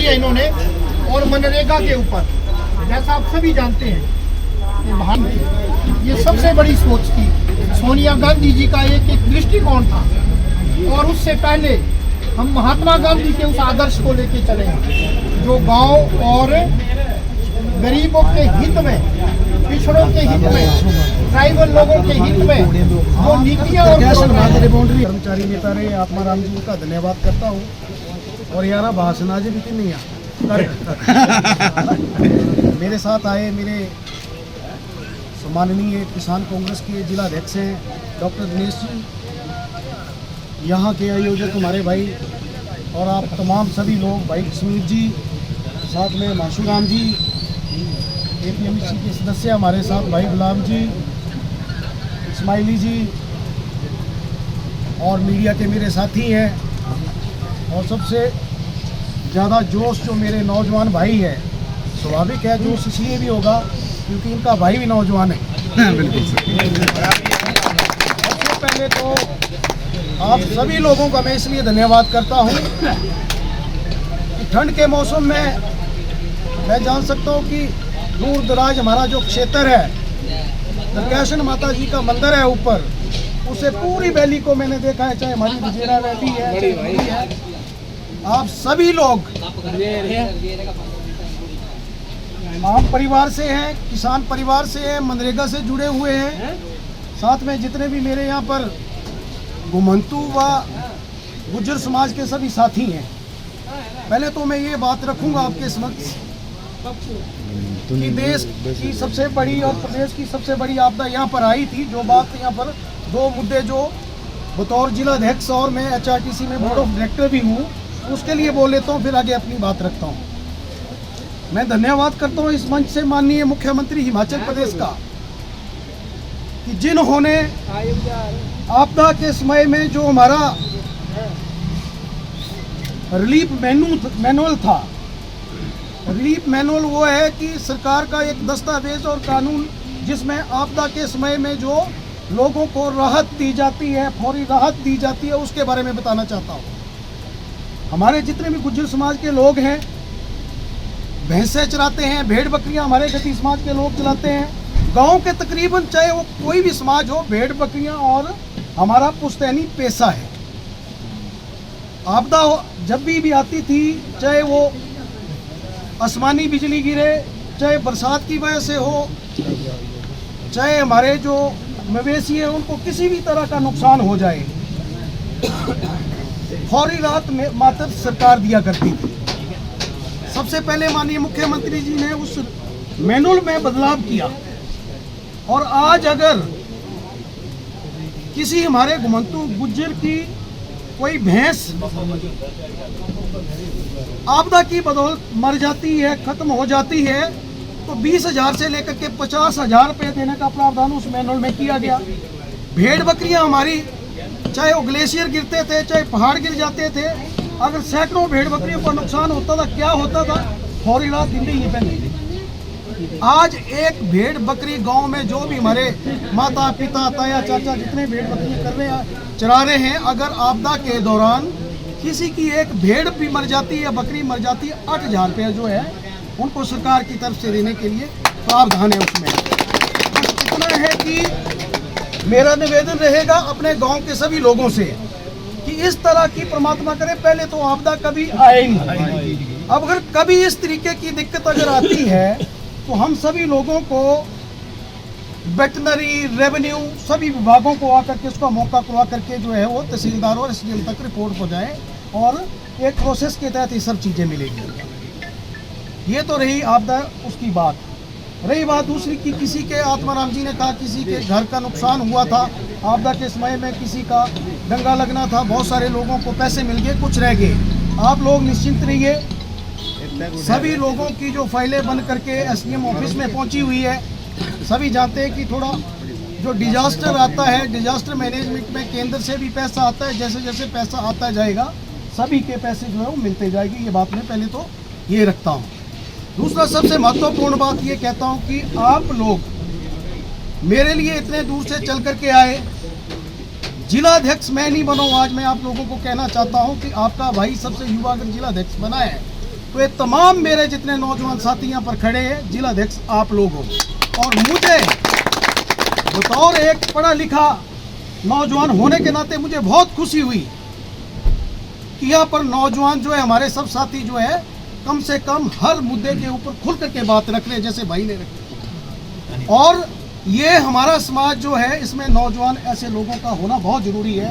इन्होंने और मनरेगा के ऊपर, जैसा आप सभी जानते हैं, ये सबसे बड़ी सोच थी सोनिया गांधी जी का। एक दृष्टिकोण था और उससे पहले हम महात्मा गांधी के उस आदर्श को लेके चले हैं जो गांव और गरीबों के हित में, पिछड़ों के हित में, ट्राइबल लोगों के हित में जो नीतियाँ और कर्मचारी नेता रहे आत्माराम जी का धन्यवाद करता हूँ। और यारा भाषण आज भी नहीं आ मेरे साथ आए मेरे सम्माननीय किसान कांग्रेस के जिला अध्यक्ष हैं डॉक्टर दिनेश जी, यहाँ के आयोजक हमारे भाई और आप तमाम सभी लोग, भाई कश्मीर जी, साथ में माशूराम जी, APMC के सदस्य हमारे साथ भाई गुलाम जी, इस्माइली जी और मीडिया के मेरे साथी हैं। और सबसे ज़्यादा जोश जो मेरे नौजवान भाई है, स्वाभाविक है जोश इसलिए भी होगा क्योंकि इनका भाई भी नौजवान है। बिल्कुल। सबसे पहले तो आप सभी लोगों का मैं इसलिए धन्यवाद करता हूँ कि ठंड के मौसम में मैं जान सकता हूँ कि दूर दराज हमारा जो क्षेत्र है, तरकैशन माता जी का मंदिर है ऊपर, उसे पूरी वैली को मैंने देखा है, चाहे हमारी गुजेरा वैली है, आप सभी लोग आम परिवार से हैं, किसान परिवार से हैं, मनरेगा से जुड़े हुए हैं। साथ में जितने भी मेरे यहाँ पर घुमंतु व गुज्जर समाज के सभी साथी हैं। पहले तो मैं ये बात रखूंगा आपके समक्ष कि देश की सबसे बड़ी और प्रदेश की सबसे बड़ी आपदा यहाँ पर आई थी। जो बात यहाँ पर दो मुद्दे जो बतौर जिला अध्यक्ष और मैं HRTC में बोर्ड ऑफ डायरेक्टर भी हूँ, उसके लिए बोल लेता हूँ, फिर आगे अपनी बात रखता हूँ। मैं धन्यवाद करता हूँ इस मंच से माननीय मुख्यमंत्री हिमाचल प्रदेश का कि जिन्होंने आपदा के समय में जो हमारा रिलीफ मैनुअल था, रिलीफ मैनुअल वो है कि सरकार का एक दस्तावेज और कानून जिसमें आपदा के समय में जो लोगों को राहत दी जाती है, फौरी राहत दी जाती है, उसके बारे में बताना चाहता हूँ। हमारे जितने भी गुज्जर समाज के लोग हैं, भैंसे चराते हैं, भेड़ बकरियां हमारे गति समाज के लोग चलाते हैं। गांव के तकरीबन चाहे वो कोई भी समाज हो, भेड़ बकरियां और हमारा पुश्तैनी पेशा है। आपदा जब भी आती थी, चाहे वो आसमानी बिजली गिरे, चाहे बरसात की वजह से हो, चाहे हमारे जो मवेशी हैं उनको किसी भी तरह का नुकसान हो जाए, फौरी राहत में मात्र सरकार दिया करती थी। सबसे पहले माननीय मुख्यमंत्री जी ने उस मैनुअल में बदलाव किया और आज अगर किसी हमारे घुमंतु गुज्जर की कोई भैंस आपदा की बदौलत मर जाती है, खत्म हो जाती है, तो 20,000 से लेकर के 50,000 रुपये देने का प्रावधान उस मैनुअल में किया गया। भेड़ बकरियां हमारी, चाहे वो ग्लेशियर गिरते थे, चाहे पहाड़ गिर जाते थे, अगर सैकड़ों भेड़ बकरियों को नुकसान होता था, क्या होता था? फौरी राहत दी नहीं पैंती। आज एक भेड़ बकरी गांव में जो भी हमारे माता पिता ताया चाचा जितने भेड़ बकरी कर रहे हैं, चरा रहे हैं, अगर आपदा के दौरान किसी की एक भेड़ भी मर जाती है, बकरी मर जाती है, 8,000 रुपये जो है उनको सरकार की तरफ से देने के लिए प्रावधान है उसमें। बस इतना है कि मेरा निवेदन रहेगा अपने गांव के सभी लोगों से कि इस तरह की परमात्मा करे पहले तो आपदा कभी आए नहीं। अब अगर कभी इस तरीके की दिक्कत अगर आती है तो हम सभी लोगों को वेटनरी, रेवेन्यू सभी विभागों को आकर के उसका मौका करवा करके जो है वो तहसीलदार और SDM तक रिपोर्ट हो जाए और एक प्रोसेस के तहत ये सब चीज़ें मिलेगी। ये तो रही आपदा उसकी बात। रही बात दूसरी कि किसी के, आत्माराम जी ने कहा किसी के घर का नुकसान हुआ था आपदा के समय में, किसी का दंगा लगना था, बहुत सारे लोगों को पैसे मिल गए, कुछ रह गए। आप लोग निश्चिंत रहिए, सभी लोगों की जो फाइलें बन करके SDM ऑफिस में पहुंची हुई है। सभी जानते हैं कि थोड़ा जो डिजास्टर आता है, डिजास्टर मैनेजमेंट में केंद्र से भी पैसा आता है, जैसे जैसे पैसा आता जाएगा सभी के पैसे जो है वो मिलते जाएगी। ये बात मैं पहले तो ये रखता हूँ। दूसरा सबसे महत्वपूर्ण बात ये कहता हूँ कि आप लोग मेरे लिए इतने दूर से चल करके आए, जिलाध्यक्ष मैं नहीं बना हूं। आज मैं आप लोगों को कहना चाहता हूं कि आपका भाई सबसे युवा अगर जिलाध्यक्ष बना है तो ये तमाम मेरे जितने नौजवान साथी यहाँ पर खड़े हैं, जिलाध्यक्ष आप लोग हो। और मुझे बतौर एक पढ़ा लिखा नौजवान होने के नाते मुझे बहुत खुशी हुई कि यहाँ पर नौजवान जो है, हमारे सब साथी जो है, कम से कम हर मुद्दे के ऊपर खुल करके बात रख रहे, जैसे भाई ने रखी। और ये हमारा समाज जो है, इसमें नौजवान ऐसे लोगों का होना बहुत जरूरी है।